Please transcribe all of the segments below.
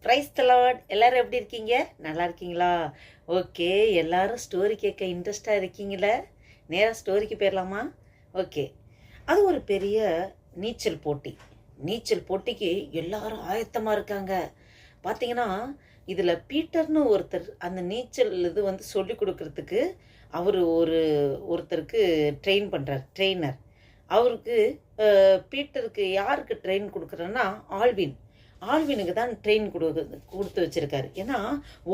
Praise the Lord. எல்லாரும் எப்படி இருக்கீங்க? நல்லா இருக்கீங்களா? ஓகே, எல்லாரும் ஸ்டோரி கேட்க இன்ட்ரெஸ்டாக இருக்கீங்களே. நேராக ஸ்டோரிக்கு போயிடலாமா? ஓகே. அது ஒரு பெரிய நீச்சல் போட்டி. நீச்சல் போட்டிக்கு எல்லாரும் ஆயத்தமாக இருக்காங்க. பார்த்தீங்கன்னா இதில் பீட்டர்னு ஒருத்தர் அந்த நீச்சல் இது வந்து சொல்லி கொடுக்கறதுக்கு அவர் ஒருத்தருக்கு ட்ரெயின் பண்ணுறார், ட்ரெயினர். அவருக்கு பீட்டருக்கு யாருக்கு ட்ரெயின் கொடுக்குறேன்னா ஆல்வினுக்கு தான் ட்ரெயின் கொடுத்து வச்சுருக்காரு. ஏன்னா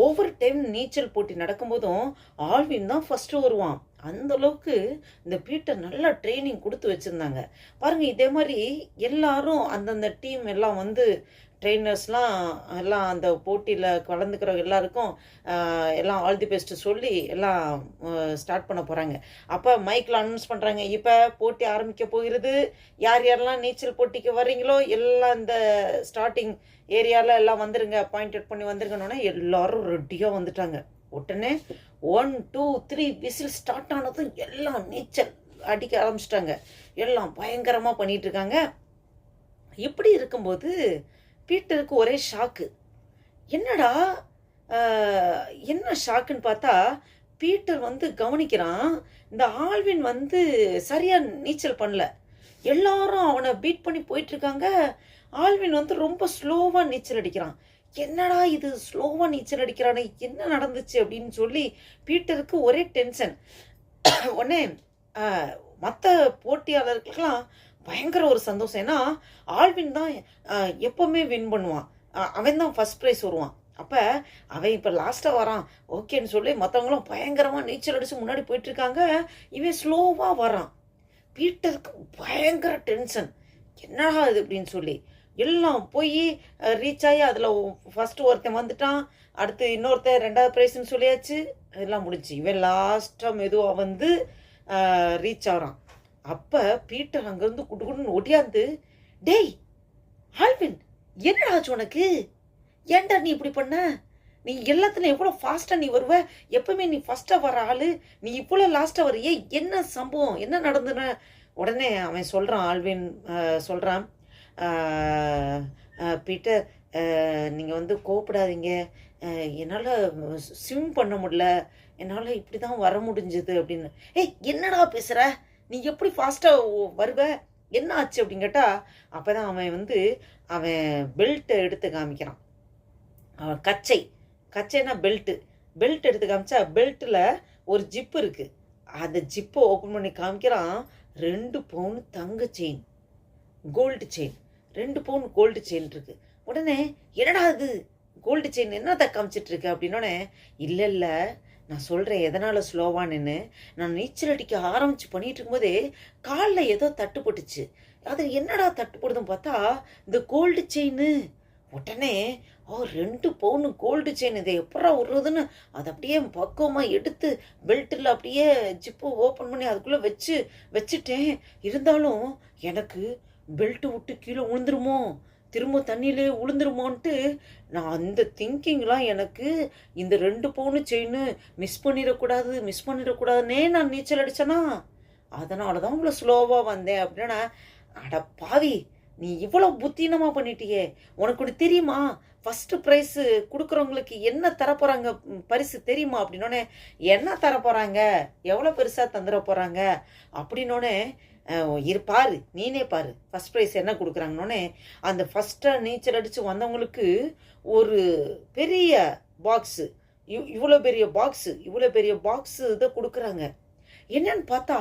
ஒவ்வொரு டைம் நீச்சல் போட்டி நடக்கும்போதும் ஆல்வின் தான் ஃபஸ்ட்டு வருவான். அந்தளவுக்கு இந்த பீட்டர் நல்லா ட்ரைனிங் கொடுத்து வச்சுருந்தாங்க. பாருங்கள், இதே மாதிரி எல்லாரும் அந்தந்த டீம் எல்லாம் வந்து ட்ரெயினர்ஸ்லாம் எல்லாம் அந்த போட்டியில் கலந்துக்கிற எல்லாருக்கும் எல்லாம் ஆல் தி பெஸ்ட்டு சொல்லி எல்லாம் ஸ்டார்ட் பண்ண போகிறாங்க. அப்போ மைக்கில் அனௌன்ஸ் பண்ணுறாங்க, இப்போ போட்டி ஆரம்பிக்க போகிறது, யார் யாரெல்லாம் நீச்சல் போட்டிக்கு வர்றீங்களோ எல்லாம் இந்த ஸ்டார்டிங் ஏரியாவில் எல்லாம் வந்துருங்க, பாயிண்ட் அவுட் பண்ணி வந்துருங்கன்னொன்னே எல்லோரும் ரெடியாக வந்துட்டாங்க. உடனே 1 2 3 விசில் ஸ்டார்ட் ஆனதும் எல்லாம் நீச்சல் அடிக்க ஆரம்பிச்சிட்டாங்க. எல்லாம் பயங்கரமாக பண்ணிகிட்ருக்காங்க. இப்படி இருக்கும்போது பீட்டருக்கு ஒரே ஷாக்கு. என்னடா என்ன ஷாக்குன்னு பார்த்தா, பீட்டர் வந்து கவனிக்கிறான், இந்த ஆல்வின் வந்து சரியாக நீச்சல் பண்ணல. எல்லாரும் அவனை பீட் பண்ணி போயிட்டுருக்காங்க. ஆல்வின் வந்து ரொம்ப ஸ்லோவாக நீச்சல் அடிக்கிறான். என்னடா இது ஸ்லோவாக நீச்சல் அடிக்கிறானே, என்ன நடந்துச்சு அப்படின்னு சொல்லி பீட்டருக்கு ஒரே டென்ஷன். உடனே மற்ற போட்டியாளர்களுக்கெல்லாம் பயங்கர ஒரு சந்தோஷம். ஏன்னா ஆல்வின் தான் எப்போவுமே வின் பண்ணுவான், அவன் தான் ஃபஸ்ட் ப்ரைஸ் வருவான். அப்போ அவன் இப்போ லாஸ்ட்டாக வரான் ஓகேன்னு சொல்லி மற்றவங்களும் பயங்கரமாக நீச்சல் அடித்து முன்னாடி போயிட்டுருக்காங்க. இவன் ஸ்லோவாக வரான். பீட்டருக்கு பயங்கர டென்ஷன், என்னடா இது அப்படின்னு சொல்லி எல்லாம் போய் ரீச் ஆகி அதில் ஃபஸ்ட்டு ஒருத்தன் வந்துட்டான், அடுத்து இன்னொருத்தன் 2வது ப்ரைஸ்ன்னு சொல்லியாச்சு, எல்லாம் முடிச்சு இவன் லாஸ்ட்டாக மெதுவாக வந்து ரீச் ஆகிறான். அப்போ பீட்டர் அங்கேருந்து குடுக்குன்னு ஒடியாந்து, டேய் ஆல்வின், என்னடா ஆச்சு உனக்கு? ஏன்டா நீ இப்படி பண்ண? நீ எல்லாத்துலையும் எவ்வளோ ஃபாஸ்ட்டாக நீ வருவ, எப்பவுமே நீ ஃபஸ்ட்டாக வர ஆள், நீ இவ்வளோ லாஸ்ட்டாக வரையே, என்ன சம்பவம், என்ன நடந்துன? உடனே அவன் சொல்கிறான், ஆல்வின் சொல்கிறான், பீட்டர் நீங்கள் வந்து கோவப்படாதீங்க, என்னால் ஸ்விம் பண்ண முடியல, என்னால் இப்படி தான் வர முடிஞ்சது அப்படின்னு. ஏய் என்னடா பேசுகிற, நீ எப்படி ஃபாஸ்ட்டாக வருவ, என்ன ஆச்சு அப்படின்னு கேட்டால், அப்போ தான் அவன் பெல்ட்டை எடுத்து காமிக்கிறான். அவன் கச்சைனா பெல்ட் எடுத்து காமிச்சா பெல்ட்டில் ஒரு ஜிப்பு இருக்குது. அந்த ஜிப்பை ஓப்பன் பண்ணி காமிக்கிறான். 2 பவுன் தங்க செயின், கோல்டு செயின், 2 பவுன் கோல்டு செயின் இருக்குது. உடனே என்னடா அது கோல்டு செயின் என்னத்தை காமிச்சிட்ருக்கு அப்படின்னோடனே, இல்லை நான் சொல்கிறேன் எதனால் ஸ்லோவானு. நான் நீச்சல் அடிக்க ஆரம்பித்து பண்ணிகிட்டு இருக்கும்போதே காலில் ஏதோ தட்டுப்பட்டுச்சு. அது என்னடா தட்டுப்படுதுன்னு பார்த்தா இந்த கோல்டு செயின். உடனே 2 பவுன் கோல்டு செயின், இதை எப்படா விடுறதுன்னு அதை அப்படியே பக்குவமாக எடுத்து பெல்ட்டில் அப்படியே ஜிப்பு ஓப்பன் பண்ணி அதுக்குள்ளே வச்சுட்டேன். இருந்தாலும் எனக்கு பெல்ட்டு விட்டு கீழே விழுந்துருமோ, திரும்ப தண்ணியிலே விழுந்துருமோன்ட்டு நான் அந்த திங்கிங்லாம், எனக்கு இந்த 2 பவுன் செயின் மிஸ் பண்ணிடக்கூடாதுன்னே நான் நீச்சல் அடித்தேனா, அதனால தான் இவ்வளோ ஸ்லோவாக வந்தேன் அப்படின்னா. அட பாவி, நீ இவ்வளோ புத்தீனமாக பண்ணிட்டியே, உனக்கு ஒன்று தெரியுமா, ஃபஸ்ட்டு ப்ரைஸு கொடுக்குறவங்களுக்கு என்ன தரப்போகிறாங்க பரிசு தெரியுமா அப்படின்னோடனே, என்ன தரப்போகிறாங்க, எவ்வளோ பெருசாக தந்துட போகிறாங்க அப்படின்னோடனே, பாரு நீனே பாரு ஃபஸ்ட் ப்ரைஸ் என்ன கொடுக்குறாங்கன்னொன்னே, அந்த ஃபஸ்ட்டாக நீச்சல் அடித்து வந்தவங்களுக்கு ஒரு பெரிய பாக்ஸு, இவ்வளோ பெரிய பாக்ஸு இதை கொடுக்குறாங்க. என்னன்னு பார்த்தா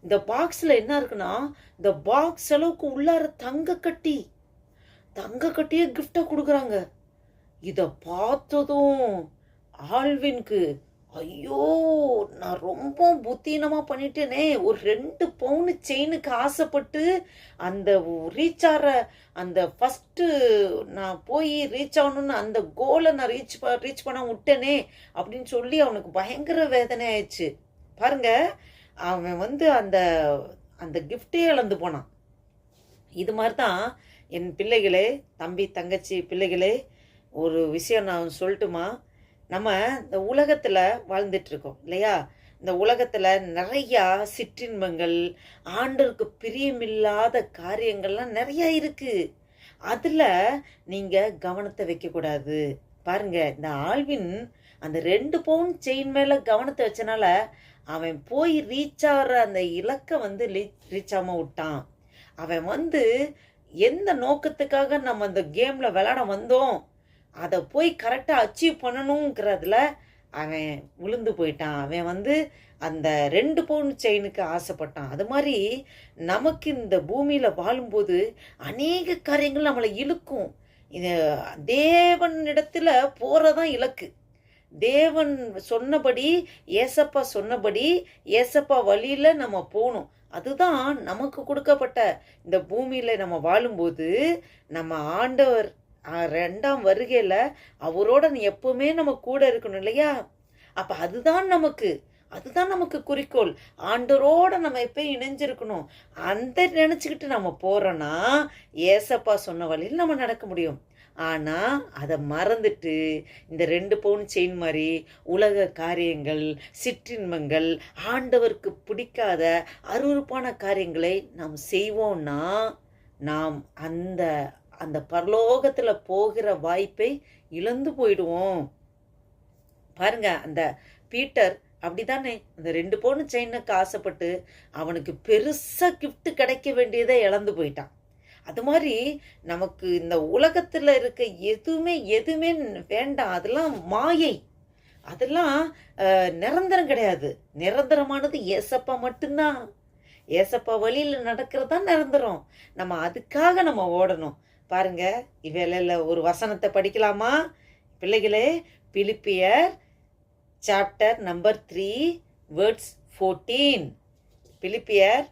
இந்த பாக்ஸில் என்ன இருக்குன்னா, இந்த பாக்ஸ் அளவுக்கு உள்ளார தங்க கட்டியே கிஃப்டாக கொடுக்குறாங்க. இதை பார்த்ததும் ஆல்வின்க்கு, ஐயோ நான் ரொம்ப புத்தீனமாக பண்ணிட்டேனே, ஒரு 2 பவுன் செயினுக்கு ஆசைப்பட்டு அந்த ரீச் ஆகிற அந்த ஃபஸ்ட்டு நான் போய் ரீச் ஆகணுன்னு அந்த கோலை நான் ரீச் பண்ண விட்டேனே அப்படின்னு சொல்லி அவனுக்கு பயங்கர வேதனை ஆயிடுச்சு. பாருங்க, அவன் வந்து அந்த அந்த கிஃப்டே இழந்து போனான். இது மாதிரி தான் என் பிள்ளைகளே, தம்பி தங்கச்சி பிள்ளைகளே, ஒரு விஷயம் நான் சொல்லட்டுமா? நம்ம இந்த உலகத்தில் வாழ்ந்துட்டுருக்கோம் இல்லையா? இந்த உலகத்தில் நிறையா சிற்றின்பங்கள், ஆண்டவருக்கு பிரியமில்லாத காரியங்கள்லாம் நிறையா இருக்குது. அதில் நீங்கள் கவனத்தை வைக்கக்கூடாது. பாருங்க, இந்த ஆல்வின் அந்த 2 பவுன் செயின் மேலே கவனத்தை வச்சனால அவன் போய் ரீச் ஆகிற அந்த இலக்கை ரீச் ஆகாமல் விட்டான். அவன் எந்த நோக்கத்துக்காக நம்ம அந்த கேமில் விளையாட வந்தோம் அதை போய் கரெக்டாக அச்சீவ் பண்ணணுங்கிறதுல அவன் விழுந்து போயிட்டான். அவன் அந்த 2 பவுன் செயினுக்கு ஆசைப்பட்டான். அது மாதிரி நமக்கு இந்த பூமியில் வாழும்போது அநேக காரியங்கள் நம்மளை இழுக்கும். இது தேவனிடத்தில் போகிறதான் இலக்கு. தேவன் சொன்னபடி, ஏசப்பா சொன்னபடி, ஏசப்பா வழியில் நம்ம போகணும். அதுதான் நமக்கு கொடுக்கப்பட்ட இந்த பூமியில் நம்ம வாழும்போது நம்ம ஆண்டவர் 2ஆம் வருகையில் அவரோட எப்பவுமே நம்ம கூட இருக்கணும் இல்லையா? அப்போ அதுதான் நமக்கு குறிக்கோள். ஆண்டவரோட நம்ம எப்பயும் இணைஞ்சிருக்கணும். அந்த நினச்சிக்கிட்டு நம்ம போகிறோன்னா ஏசப்பா சொன்ன வழியில் நம்ம நடக்க முடியும். ஆனால் அதை மறந்துட்டு இந்த 2 பவுன் செயின் மாதிரி உலக காரியங்கள், சிற்றின்பங்கள், ஆண்டவருக்கு பிடிக்காத அருவருப்பான காரியங்களை நாம் செய்வோம்னா நாம் அந்த அந்த பரலோகத்தில் போகிற வாய்ப்பை இழந்து போயிடுவோம். பாருங்க, அந்த பீட்டர் அப்படிதானே அந்த 2 பவுன் செயினுக்கு ஆசைப்பட்டு அவனுக்கு பெருசாக கிஃப்ட் கிடைக்க வேண்டியதை இழந்து போயிட்டான். அது மாதிரி நமக்கு இந்த உலகத்தில் இருக்க எதுவுமே வேண்டாம். அதெல்லாம் மாயை, அதெல்லாம் நிரந்தரம் கிடையாது. நிரந்தரமானது ஏசப்பா மட்டும்தான். ஏசப்பா வழியில் நடக்கிறது தான் நிரந்தரம். நம்ம அதுக்காக நம்ம ஓடணும். பாருங்க, இவையில ஒரு வசனத்தை படிக்கலாமா பிள்ளைகளே? பிலிப்பியர் சாப்டர் நம்பர் 3 வேர்ட்ஸ் 14. பிலிப்பியர்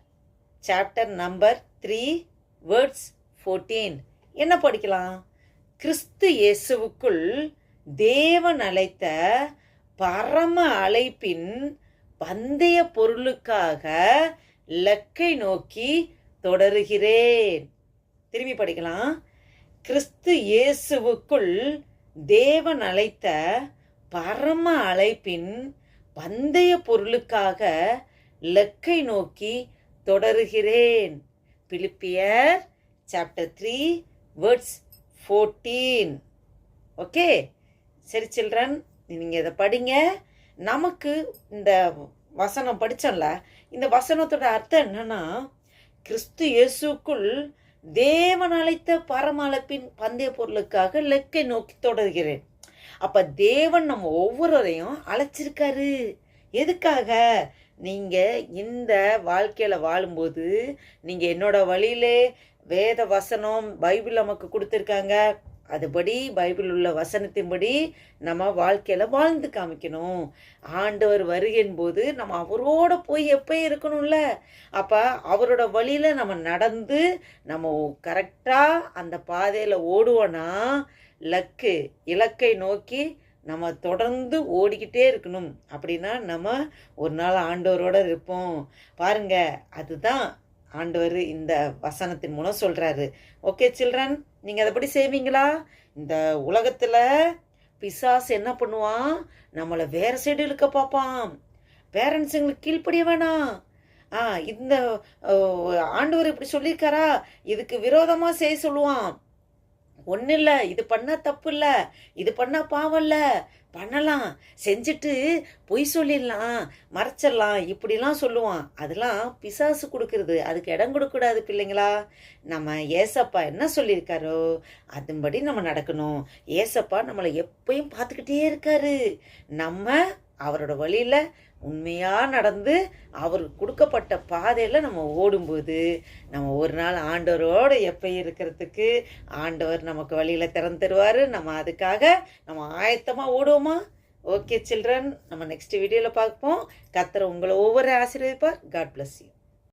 சாப்டர் நம்பர் 3 வேர்ட்ஸ் 14 என்ன படிக்கலாம்? கிறிஸ்து இயேசுவுக்குள் தேவன் அழைத்த பரம அழைப்பின் பந்தய பொருளுக்காக இலக்கை நோக்கி தொடருகிறேன். திரும்பி படிக்கலாம். கிறிஸ்து இயேசுவுக்குள் தேவன் அழைத்த பரம அழைப்பின் பந்தய பொருளுக்காக இலக்கை நோக்கி தொடருகிறேன். பிலிப்பியர் சாப்டர் 3 வேர்ட்ஸ் 14. ஓகே, சரி சில்ட்ரன், நீங்கள் இதை படிங்க. நமக்கு இந்த வசனம் படித்தோம்ல, இந்த வசனத்தோட அர்த்தம் என்னன்னா, கிறிஸ்து இயேசுக்குள் தேவன் அழைத்த பரம அழைப்பின் பந்தய பொருளுக்காக இலக்கை நோக்கி தொடர்கிறேன். அப்போ தேவன் நம்ம ஒவ்வொருவரையும் அழைச்சிருக்காரு. எதுக்காக? நீங்கள் இந்த வாழ்க்கையில் வாழும்போது நீங்கள் என்னோட வழியிலே வேத வசனம் பைபிள் நமக்கு கொடுத்துருக்காங்க. அதுபடி பைபிள் உள்ள வசனத்தின்படி நம்ம வாழ்க்கையில் வாழ்ந்து காமிக்கணும். ஆண்டவர் வருகின் போது நம்ம அவரோட போய் எப்போ இருக்கணும்ல. அப்போ அவரோட வழியில் நம்ம நடந்து நம்ம கரெக்டாக அந்த பாதையில் ஓடுவோன்னா இலக்கை நோக்கி நம்ம தொடர்ந்து ஓடிக்கிட்டே இருக்கணும். அப்படின்னா நம்ம ஒரு நாள் ஆண்டவரோடு இருப்போம். பாருங்க, அதுதான் ஆண்டவர் இந்த வசனத்தின் மூலம் சொல்கிறாரு. ஓகே சில்ட்ரன், நீங்கள் அதைப்படி செய்வீங்களா? இந்த உலகத்தில் பிசாசு என்ன பண்ணுவான்? நம்மளை வேறு சைடு இழுக்க பார்ப்பான். பேரண்ட்ஸுங்களுக்கு கீழ்ப்படிய வேணாம். இந்த ஆண்டவர் இப்படி சொல்லியிருக்காரா, இதுக்கு விரோதமாக செய்ய சொல்லுவான். ஒன்றும் இல்லை, இது பண்ணால் தப்பு இல்லை, இது பண்ணால் பாவம் இல்லை, பண்ணலாம், செஞ்சுட்டு பொய் சொல்லிடலாம், மறைச்சிடலாம், இப்படிலாம் சொல்லுவான். அதெல்லாம் பிசாசு கொடுக்கறது. அதுக்கு இடம் கொடுக்கூடாது பிள்ளைங்களா. நம்ம ஏசப்பா என்ன சொல்லியிருக்காரோ அதன்படி நம்ம நடக்கணும். ஏசப்பா நம்மளை எப்பயும் பார்த்துக்கிட்டே இருக்காரு. நம்ம அவரோட வழியில் உண்மையாக நடந்து அவர் கொடுக்கப்பட்ட பாதையில் நம்ம ஓடும்போது நம்ம ஒரு நாள் ஆண்டவரோடு எப்போ இருக்கிறதுக்கு ஆண்டவர் நமக்கு வழியில் திறந்து தருவார். நம்ம அதுக்காக நம்ம ஆயத்தமாக ஓடுவோமா? ஓகே சில்ட்ரன், நம்ம நெக்ஸ்ட் வீடியோவில் பார்ப்போம். கர்த்தர் உங்களை ஒவ்வொரு ஆசீர்வதிப்பார். God bless you.